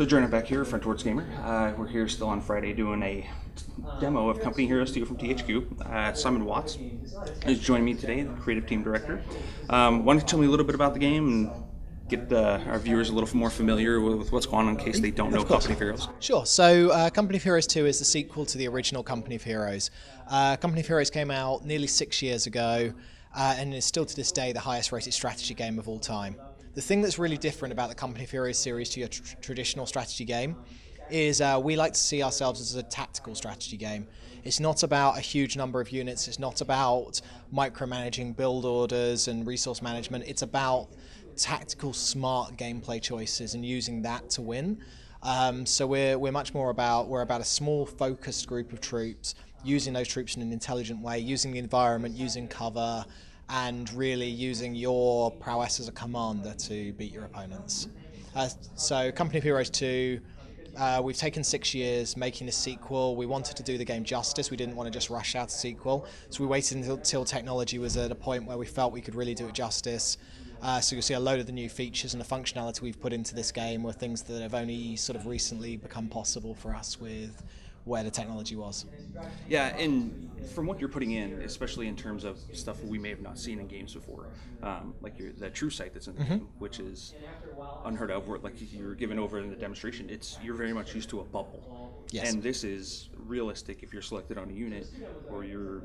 Draeno back here, Frontwards Gamer. We're here still on Friday doing a demo of Company Heroes 2 from THQ. Simon Watts is joining me today, the creative team director. Why don't you tell me a little bit about the game and get our viewers a little more familiar with what's going on in case they don't know Company of Heroes? Sure. So Company of Heroes 2 is the sequel to the original Company of Heroes. Company of Heroes came out nearly 6 years ago and is still to this day the highest rated strategy game of all time. The thing that's really different about the Company of Heroes series to your traditional strategy game is we like to see ourselves as a tactical strategy game. It's not about a huge number of units, it's not about micromanaging build orders and resource management, it's about tactical smart gameplay choices and using that to win. So we're much more about a small focused group of troops, using those troops in an intelligent way, using the environment, using cover, and really using your prowess as a commander to beat your opponents. So Company of Heroes 2, we've taken 6 years making a sequel. We wanted to do the game justice. We didn't want to just rush out a sequel. So we waited until technology was at a point where we felt we could really do it justice. So you'll see a load of the new features and the functionality we've put into this game were things that have only sort of recently become possible for us with where the technology was. Yeah, and from what you're putting in, especially in terms of stuff we may have not seen in games before, like the true sight that's in the game, which is unheard of, where like you're given over in the demonstration, you're very much used to a bubble. Yes. And this is realistic. If you're selected on a unit, or your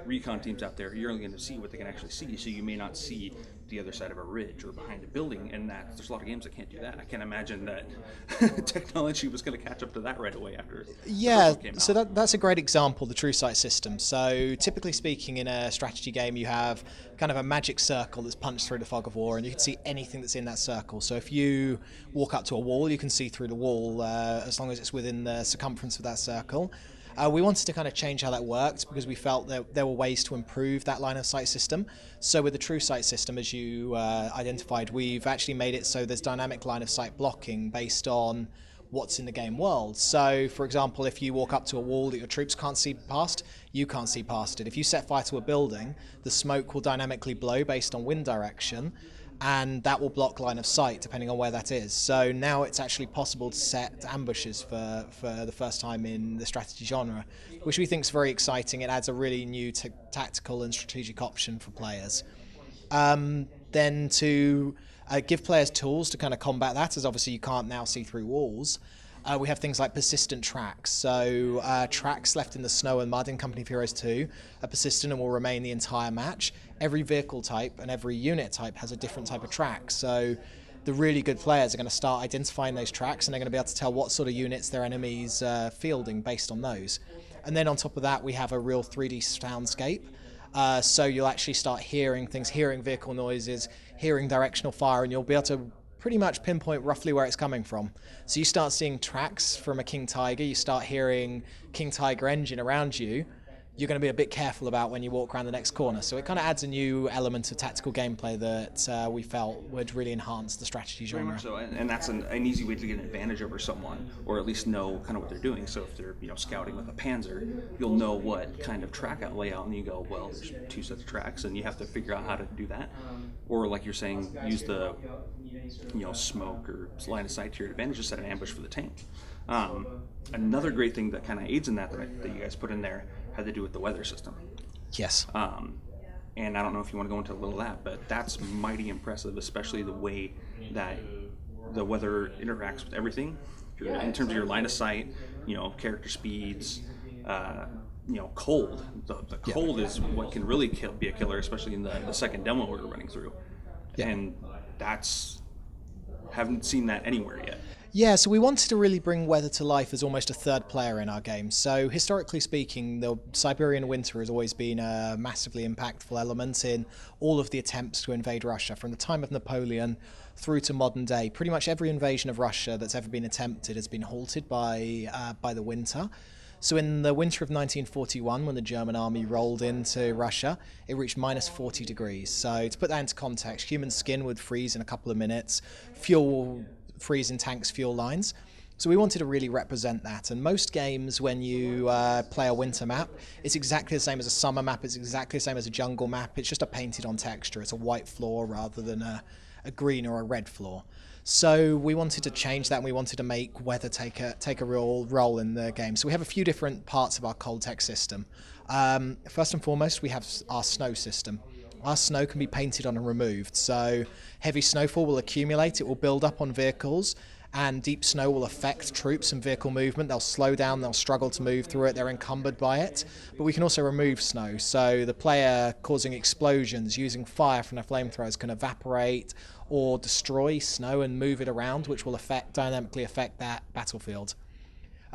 recon teams out there, you're only going to see what they can actually see. So you may not see the other side of a ridge or behind a building, and there's a lot of games that can't do that. I can't imagine that technology was going to catch up to that right away after. Yeah, so that's a great example, the true sight system. So typically speaking, in a strategy game, you have kind of a magic circle that's punched through the fog of war, and you can see anything that's in that circle. So if you walk up to a wall, you can see through the wall as long as it's within the circumference of that circle. We wanted to kind of change how that worked because we felt that there were ways to improve that line of sight system. So with the true sight system, as you identified, we've actually made it so there's dynamic line of sight blocking based on what's in the game world. So for example, if you walk up to a wall that your troops can't see past, you can't see past it. If you set fire to a building, the smoke will dynamically blow based on wind direction, and that will block line of sight depending on where that is. So now it's actually possible to set ambushes for the first time in the strategy genre, which we think is very exciting. It adds a really new tactical and strategic option for players. Then to give players tools to kind of combat that, as obviously you can't now see through walls, we have things like persistent tracks. So tracks left in the snow and mud in Company of Heroes 2 are persistent and will remain the entire match. Every vehicle type and every unit type has a different type of track. So the really good players are going to start identifying those tracks, and they're going to be able to tell what sort of units their enemies fielding based on those. And then on top of that, we have a real 3D soundscape. So you'll actually start hearing things, hearing vehicle noises, hearing directional fire, and you'll be able to pretty much pinpoint roughly where it's coming from. So you start seeing tracks from a King Tiger, you start hearing King Tiger engine around you, you're going to be a bit careful about when you walk around the next corner. So it kind of adds a new element of tactical gameplay that we felt would really enhance the strategy genre. Very much so, and that's an easy way to get an advantage over someone, or at least know kind of what they're doing. So if they're scouting with a Panzer, you'll know what kind of track layout, and you go, well, there's 2 sets of tracks, and you have to figure out how to do that. Or like you're saying, use the smoke or line of sight to your advantage to set an ambush for the tank. Another great thing that kind of aids in that you guys put in there had to do with the weather system. Yes. And I don't know if you want to go into a little of that, but that's mighty impressive, especially the way that the weather interacts with everything. In terms of your line of sight, character speeds, cold. The cold is what can really be a killer, especially in the second demo we were running through. Yeah. And haven't seen that anywhere yet. Yeah, so we wanted to really bring weather to life as almost a third player in our game. So historically speaking, the Siberian winter has always been a massively impactful element in all of the attempts to invade Russia. From the time of Napoleon through to modern day, pretty much every invasion of Russia that's ever been attempted has been halted by the winter. So in the winter of 1941, when the German army rolled into Russia, it reached minus 40 degrees. So to put that into context, human skin would freeze in a couple of minutes, fuel freeze in tanks' fuel lines. So we wanted to really represent that. And most games, when you play a winter map, it's exactly the same as a summer map, it's exactly the same as a jungle map, it's just a painted on texture. It's a white floor rather than a a green or a red floor. So we wanted to change that, and we wanted to make weather take a real role in the game. So we have a few different parts of our cold tech system. First and foremost, we have our snow system. Our snow can be painted on and removed. So heavy snowfall will accumulate, it will build up on vehicles, and deep snow will affect troops and vehicle movement. They'll slow down, they'll struggle to move through it, they're encumbered by it. But we can also remove snow, so the player causing explosions, using fire from their flamethrowers can evaporate or destroy snow and move it around, which will dynamically affect that battlefield.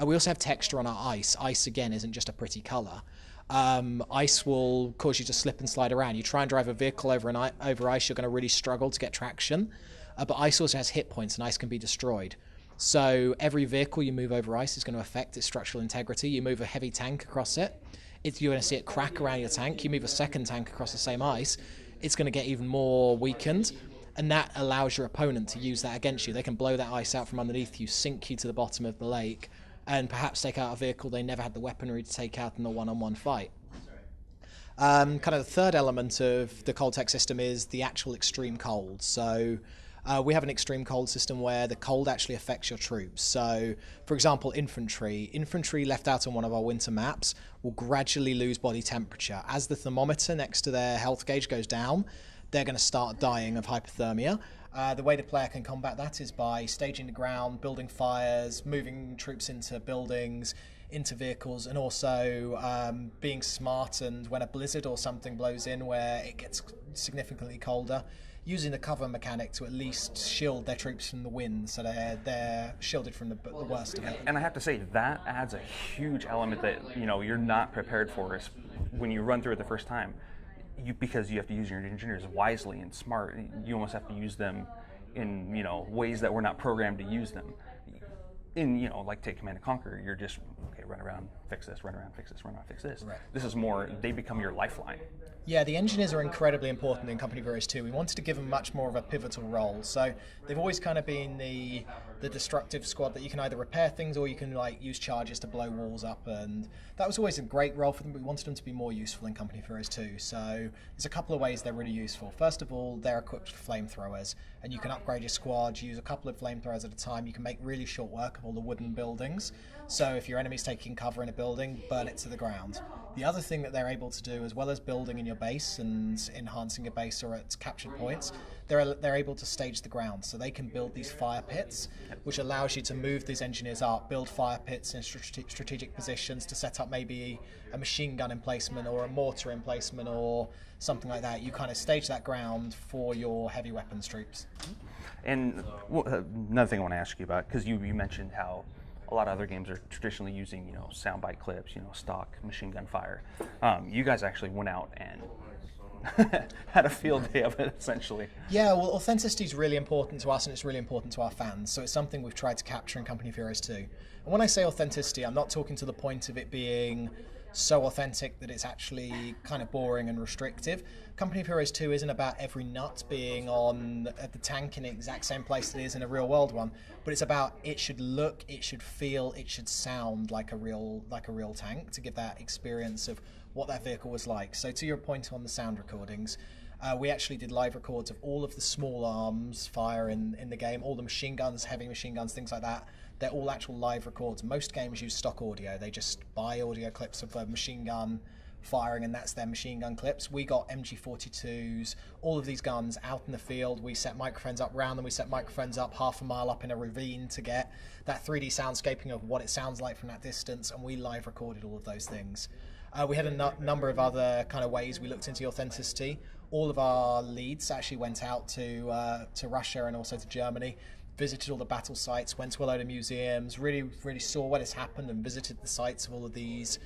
We also have texture on our ice. Ice, again, isn't just a pretty colour. Ice will cause you to slip and slide around. You try and drive a vehicle over ice, you're going to really struggle to get traction. But ice also has hit points, and ice can be destroyed. So every vehicle you move over ice is going to affect its structural integrity. You move a heavy tank across it, you're going to see it crack around your tank. You move a second tank across the same ice, it's going to get even more weakened. And that allows your opponent to use that against you. They can blow that ice out from underneath you, sink you to the bottom of the lake, and perhaps take out a vehicle they never had the weaponry to take out in a one-on-one fight. Kind of the third element of the cold tech system is the actual extreme cold. So we have an extreme cold system where the cold actually affects your troops. So, for example, infantry left out on one of our winter maps will gradually lose body temperature. As the thermometer next to their health gauge goes down, they're going to start dying of hypothermia. The way the player can combat that is by staging the ground, building fires, moving troops into buildings, into vehicles, and also being smart, and when a blizzard or something blows in where it gets significantly colder, using the cover mechanic to at least shield their troops from the wind, so they're shielded from the worst of it. And I have to say, that adds a huge element that you're not prepared for is when you run through it the first time. Because you have to use your engineers wisely and smart, you almost have to use them in ways that we're not programmed to use them. In like take Command and Conquer, you're just run around, fix this, run around, fix this, run around, fix this. Right. This is more, they become your lifeline. Yeah, the engineers are incredibly important in Company of Heroes 2. We wanted to give them much more of a pivotal role. So they've always kind of been the destructive squad that you can either repair things or you can use charges to blow walls up, and that was always a great role for them, but we wanted them to be more useful in Company of Heroes 2. So there's a couple of ways they're really useful. First of all, they're equipped with flamethrowers, and you can upgrade your squad, use a couple of flamethrowers at a time. You can make really short work of all the wooden buildings. So if your enemy's taking cover in a building, burn it to the ground. The other thing that they're able to do, as well as building in your base and enhancing your base or at captured points, they're able to stage the ground. So they can build these fire pits, which allows you to move these engineers up, build fire pits in strategic positions to set up maybe a machine gun emplacement or a mortar emplacement or something like that. You kind of stage that ground for your heavy weapons troops. And another thing I want to ask you about, because you mentioned how a lot of other games are traditionally using, soundbite clips, stock machine gun fire. You guys actually went out and had a field day of it, essentially. Yeah, well, authenticity is really important to us, and it's really important to our fans. So it's something we've tried to capture in Company of Heroes 2. And when I say authenticity, I'm not talking to the point of it being so authentic that it's actually kind of boring and restrictive. Company of Heroes 2 isn't about every nut being on the tank in the exact same place that it is in a real world one, but it's about it should look, it should feel, it should sound like a real tank to give that experience of what that vehicle was like. So to your point on the sound recordings, we actually did live records of all of the small arms fire in the game, all the machine guns, heavy machine guns, things like that. They're all actual live records. Most games use stock audio. They just buy audio clips of a machine gun firing, and that's their machine gun clips. We got MG42s, all of these guns out in the field. We set microphones up round them. We set microphones up half a mile up in a ravine to get that 3D soundscaping of what it sounds like from that distance, and we live recorded all of those things. We had a number of other kind of ways we looked into authenticity. All of our leads actually went out to Russia and also to Germany, visited all the battle sites, went to a load of museums, really saw what has happened and visited the sites of all of these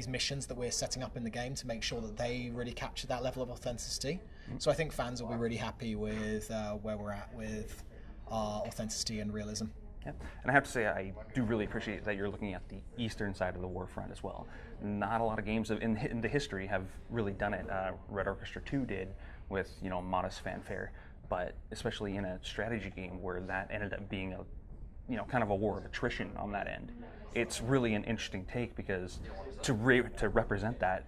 missions that we're setting up in the game to make sure that they really capture that level of authenticity. So I think fans will be really happy with where we're at with our authenticity and realism. Yeah. And I have to say, I do really appreciate that you're looking at the eastern side of the war front as well. Not a lot of games in the history have really done it. Red Orchestra 2 did with modest fanfare, but especially in a strategy game where that ended up being a kind of a war of attrition on that end. It's really an interesting take because to represent that,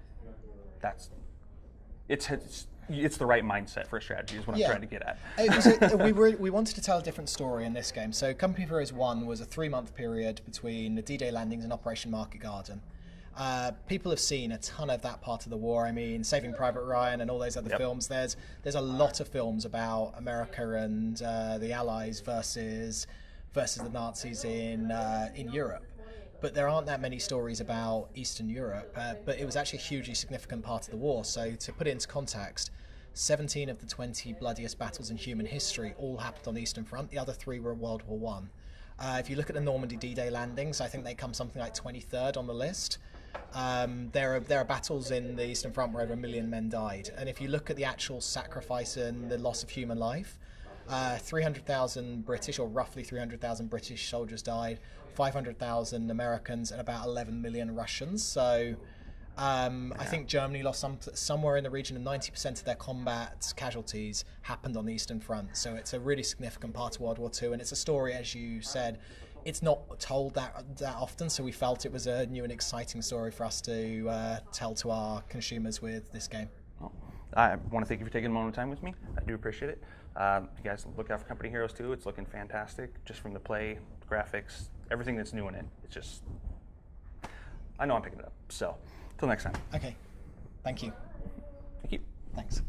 it's it's the right mindset for a strategy is what I'm trying to get at. We wanted to tell a different story in this game. So Company of Heroes 1 was a 3-month period between the D-Day landings and Operation Market Garden. People have seen a ton of that part of the war. I mean, Saving Private Ryan and all those other films. There's a lot of films about America and the Allies versus the Nazis in Europe. But there aren't that many stories about Eastern Europe. But it was actually a hugely significant part of the war. So to put it into context, 17 of the 20 bloodiest battles in human history all happened on the Eastern Front. The other 3 were World War One. If you look at the Normandy D-Day landings, I think they come something like 23rd on the list. There are battles in the Eastern Front where over 1 million men died. And if you look at the actual sacrifice and the loss of human life, 300,000 British, or roughly 300,000 British soldiers died, 500,000 Americans, and about 11 million Russians. So I think Germany lost somewhere in the region of 90% of their combat casualties happened on the Eastern Front. So it's a really significant part of World War II, and it's a story, as you said, it's not told that often, so we felt it was a new and exciting story for us to tell to our consumers with this game. Well, I want to thank you for taking a moment of time with me. I do appreciate it. You guys look out for Company Heroes 2. It's looking fantastic, just from the play, graphics, everything that's new in it. It's just, I know I'm picking it up. So, till next time. Okay. Thank you. Thank you. Thanks.